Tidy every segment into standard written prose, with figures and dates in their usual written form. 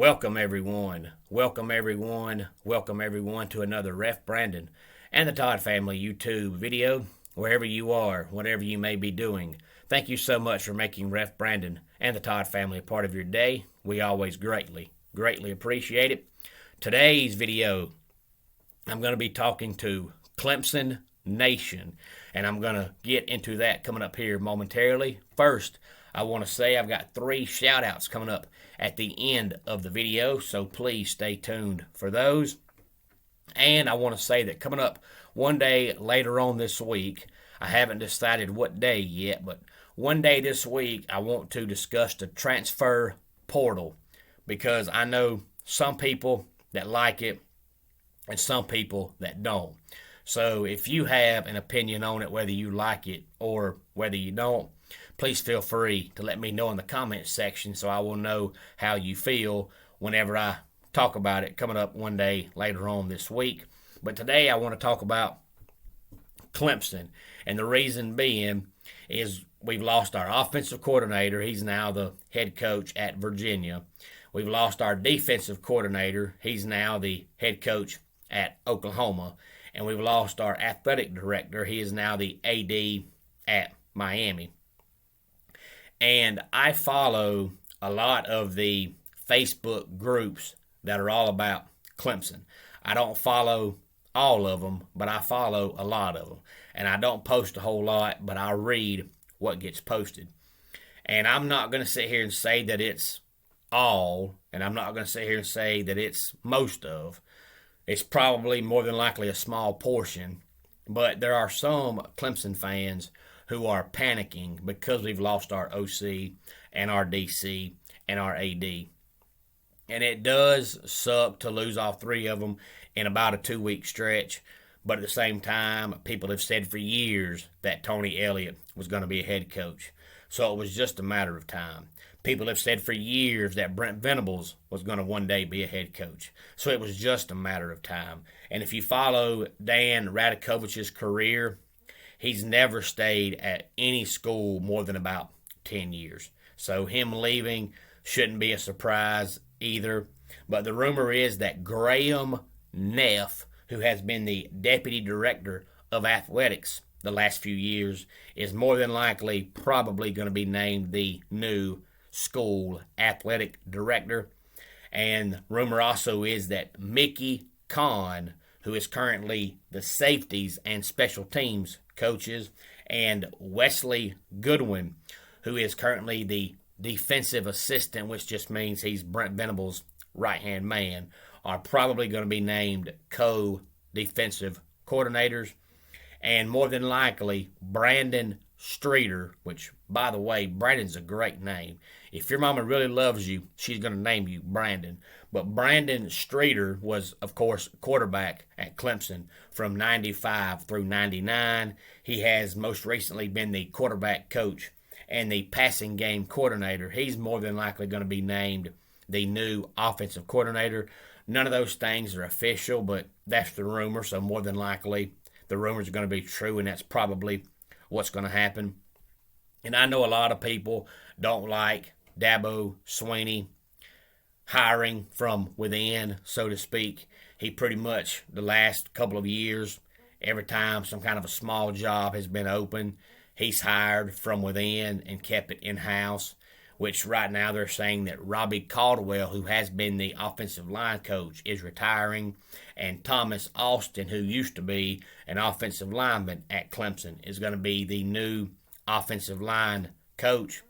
Welcome everyone. Welcome everyone. Welcome everyone to another Ref Brandon and the Todd Family YouTube video. Wherever you are, whatever you may be doing, thank you so much for making Ref Brandon and the Todd Family a part of your day. We always greatly appreciate it. Today's video, I'm going to be talking to Clemson Nation, and I'm going to get into that coming up here momentarily. First, I want to say I've got 3 shout-outs coming up at the end of the video, so please stay tuned for those. And I want to say that coming up one day later on this week, I haven't decided what day yet, but one day this week I want to discuss the transfer portal, because I know some people that like it and some people that don't. So if you have an opinion on it, whether you like it or whether you don't, please feel free to let me know in the comments section so I will know how you feel whenever I talk about it coming up one day later on this week. But today I want to talk about Clemson, and the reason being is we've lost our offensive coordinator. He's now the head coach at Virginia. We've lost our defensive coordinator. He's now the head coach at Oklahoma. And we've lost our athletic director. He is now the AD at Miami. And I follow a lot of the Facebook groups that are all about Clemson. I don't follow all of them, but I follow a lot of them. And I don't post a whole lot, but I read what gets posted. And I'm not going to sit here and say that it's all, and I'm not going to sit here and say that it's most of. It's probably more than likely a small portion, but there are some Clemson fans who are panicking because we've lost our OC and our DC and our AD. And it does suck to lose all 3 of them in about a 2-week stretch, but at the same time, people have said for years that Tony Elliott was going to be a head coach. So it was just a matter of time. People have said for years that Brent Venables was going to one day be a head coach. So it was just a matter of time. And if you follow Dan Radakovich's career, he's never stayed at any school more than about 10 years. So him leaving shouldn't be a surprise either. But the rumor is that Graham Neff, who has been the deputy director of athletics the last few years, is more than likely probably going to be named the new school athletic director. And rumor also is that Mickey Kahn, who is currently the safeties and special teams coaches, and Wesley Goodwin, who is currently the defensive assistant, which just means he's Brent Venables' right-hand man, are probably going to be named co-defensive coordinators. And more than likely, Brandon Streeter, which, by the way, Brandon's a great name. If your mama really loves you, she's going to name you Brandon. But Brandon Streeter was, of course, quarterback at Clemson from 95 through 99. He has most recently been the quarterback coach and the passing game coordinator. He's more than likely going to be named the new offensive coordinator. None of those things are official, but that's the rumor, so more than likely the rumors are going to be true, and that's probably what's going to happen. And I know a lot of people don't like Dabo Swinney hiring from within, so to speak. He pretty much, the last couple of years, every time some kind of a small job has been open, he's hired from within and kept it in-house, which right now they're saying that Robbie Caldwell, who has been the offensive line coach, is retiring, and Thomas Austin, who used to be an offensive lineman at Clemson, is going to be the new offensive line coach.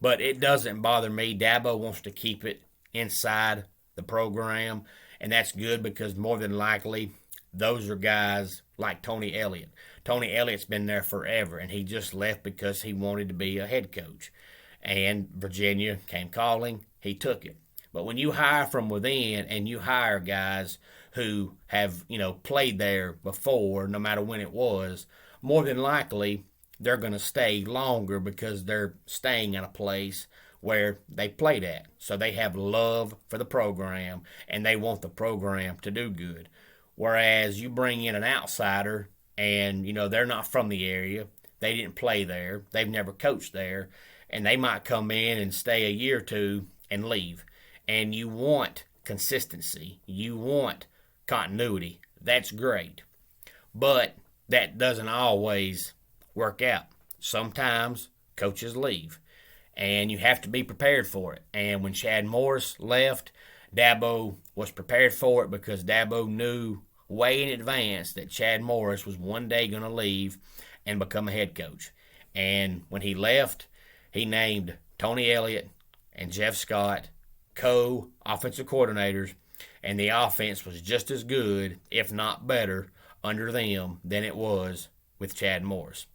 But it doesn't bother me. Dabo wants to keep it inside the program, and that's good because more than likely those are guys like Tony Elliott. Tony Elliott's been there forever, and he just left because he wanted to be a head coach. And Virginia came calling, he took it. But when you hire from within and you hire guys who have, played there before, no matter when it was, more than likely they're going to stay longer because they're staying in a place where they played at. So they have love for the program and they want the program to do good. Whereas you bring in an outsider and, they're not from the area, they didn't play there, they've never coached there, and they might come in and stay a year or two and leave. and you want consistency, you want continuity. That's great. But that doesn't always work out. Sometimes coaches leave, and you have to be prepared for it. And when Chad Morris left, Dabo was prepared for it because Dabo knew way in advance that Chad Morris was one day going to leave and become a head coach. And when he left, he named Tony Elliott and Jeff Scott co-offensive coordinators, and the offense was just as good, if not better, under them than it was with Chad Morris.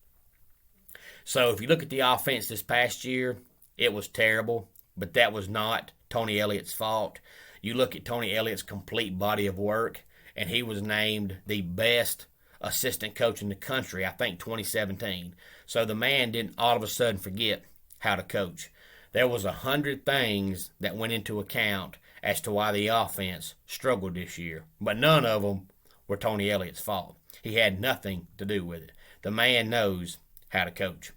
So if you look at the offense this past year, it was terrible, but that was not Tony Elliott's fault. You look at Tony Elliott's complete body of work, and he was named the best assistant coach in the country, I think 2017. So the man didn't all of a sudden forget how to coach. There was 100 things that went into account as to why the offense struggled this year, but none of them were Tony Elliott's fault. He had nothing to do with it. The man knows how to coach.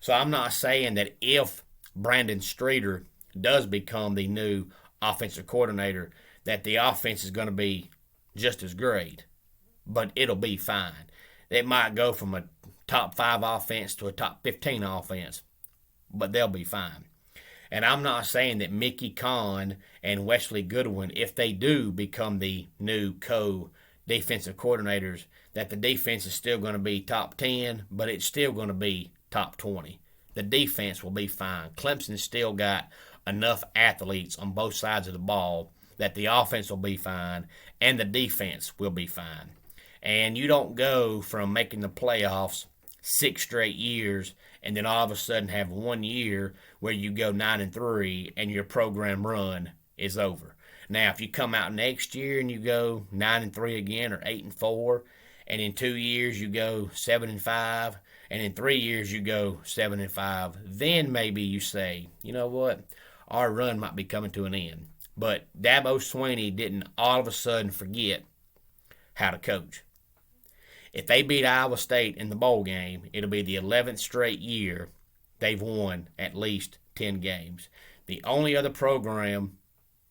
So I'm not saying that if Brandon Streeter does become the new offensive coordinator, that the offense is going to be just as great, but it'll be fine. It might go from a top 5 offense to a top 15 offense, but they'll be fine. And I'm not saying that Mickey Kahn and Wesley Goodwin, if they do become the new co-defensive coordinators, that the defense is still going to be top 10, but it's still going to be top 20. The defense will be fine. Clemson's still got enough athletes on both sides of the ball that the offense will be fine and the defense will be fine. And you don't go from making the playoffs 6 straight years and then all of a sudden have 1 year where you go 9-3 and your program run is over. Now, if you come out next year and you go 9-3 again or 8-4, and in 2 years you go 7-5, and in 3 years you go 7-5, then maybe you say, you know what, our run might be coming to an end. But Dabo Swinney didn't all of a sudden forget how to coach. If they beat Iowa State in the bowl game, it'll be the 11th straight year they've won at least 10 games. The only other program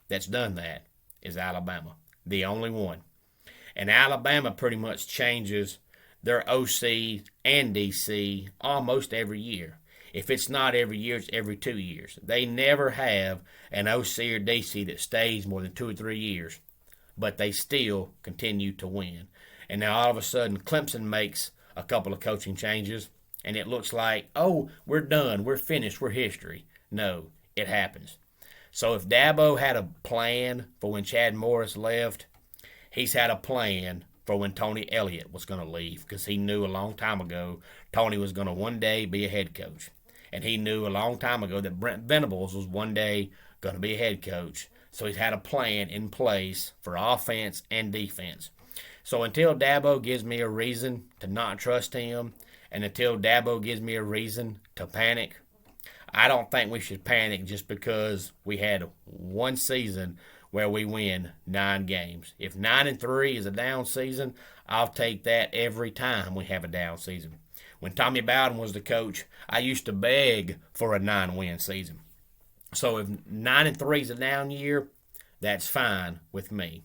that's done that is Alabama. The only one. And Alabama pretty much changes their OC and DC almost every year. If it's not every year, it's every 2 years. They never have an OC or DC that stays more than 2 or 3 years, but they still continue to win. And now all of a sudden, Clemson makes a couple of coaching changes, and it looks like, oh, we're done, we're finished, we're history. No, it happens. So if Dabo had a plan for when Chad Morris left, he's had a plan for when Tony Elliott was going to leave, because he knew a long time ago Tony was going to one day be a head coach. And he knew a long time ago that Brent Venables was one day going to be a head coach. So he's had a plan in place for offense and defense. So until Dabo gives me a reason to not trust him, and until Dabo gives me a reason to panic, I don't think we should panic just because we had one season where we win 9 games. If 9-3 is a down season, I'll take that every time we have a down season. When Tommy Bowden was the coach, I used to beg for a 9-win season. So if 9-3 is a down year, that's fine with me.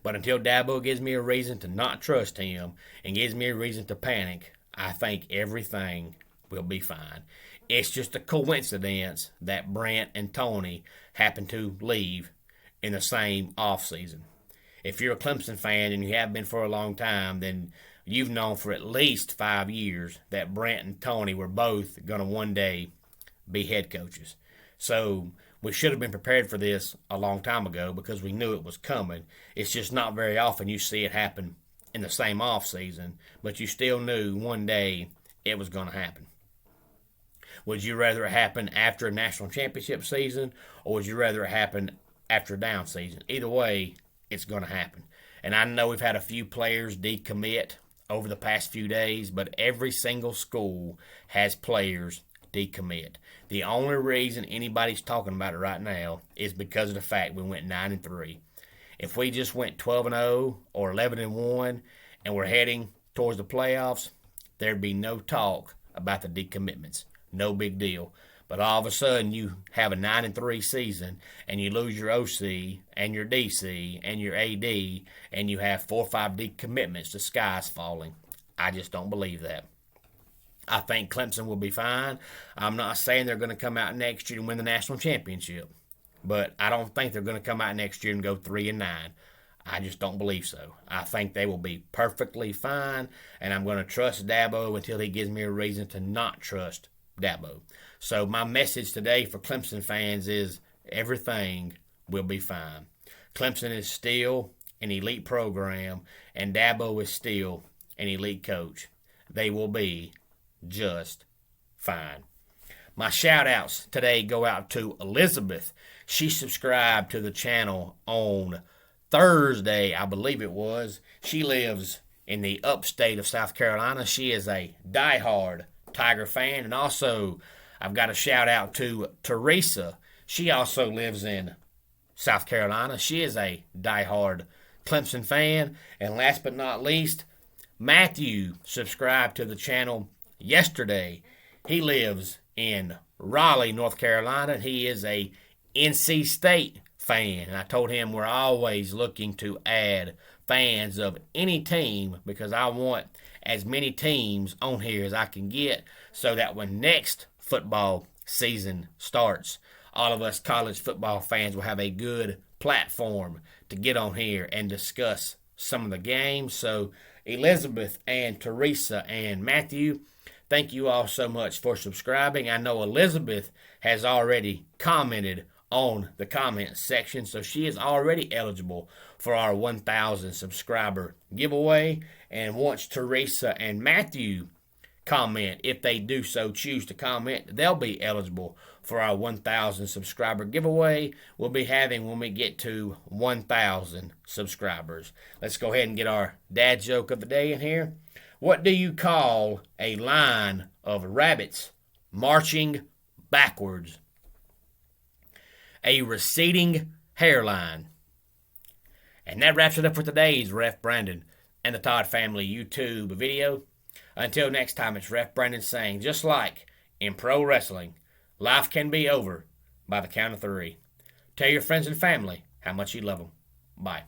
But until Dabo gives me a reason to not trust him and gives me a reason to panic, I think everything will be fine. It's just a coincidence that Brent and Tony happen to leave in the same offseason. If you're a Clemson fan and you have been for a long time, then you've known for at least 5 years that Brent and Tony were both going to one day be head coaches. So we should have been prepared for this a long time ago because we knew it was coming. It's just not very often you see it happen in the same offseason, but you still knew one day it was going to happen. Would you rather it happen after a national championship season, or would you rather it happen after a down season? Either way, it's going to happen. And I know we've had a few players decommit over the past few days, but every single school has players decommit. The only reason anybody's talking about it right now is because of the fact we went 9-3. If we just went 12-0 or 11-1 and we're heading towards the playoffs, there'd be no talk about the decommitments. No big deal. But all of a sudden, you have a 9-3 season, and you lose your OC and your DC and your AD, and you have 4 or 5 decommitments. The sky's falling. I just don't believe that. I think Clemson will be fine. I'm not saying they're going to come out next year and win the national championship, but I don't think they're going to come out next year and go 3-9. I just don't believe so. I think they will be perfectly fine, and I'm going to trust Dabo until he gives me a reason to not trust Dabo. So my message today for Clemson fans is everything will be fine. Clemson is still an elite program, and Dabo is still an elite coach. They will be just fine. My shout-outs today go out to Elizabeth. She subscribed to the channel on Thursday, I believe it was. She lives in the upstate of South Carolina. She is a diehard Tiger fan. And also, I've got a shout-out to Teresa. She also lives in South Carolina. She is a diehard Clemson fan. And last but not least, Matthew subscribed to the channel yesterday. He lives in Raleigh, North Carolina. He is a NC State fan. And I told him we're always looking to add fans of any team because I want as many teams on here as I can get so that when next football season starts, all of us college football fans will have a good platform to get on here and discuss some of the games. So Elizabeth and Teresa and Matthew, thank you all so much for subscribing. I know Elizabeth has already commented on the comment section, so she is already eligible for our 1,000 subscriber giveaway. And once Teresa and Matthew comment, if they do so choose to comment, they'll be eligible for our 1,000 subscriber giveaway we'll be having when we get to 1,000 subscribers. Let's go ahead and get our dad joke of the day in here. What do you call a line of rabbits marching backwards? A receding hairline. And that wraps it up for today's Ref Brandon and the Todd Family YouTube video. Until next time, it's Ref Brandon saying, just like in pro wrestling, life can be over by the count of 3. Tell your friends and family how much you love them. Bye.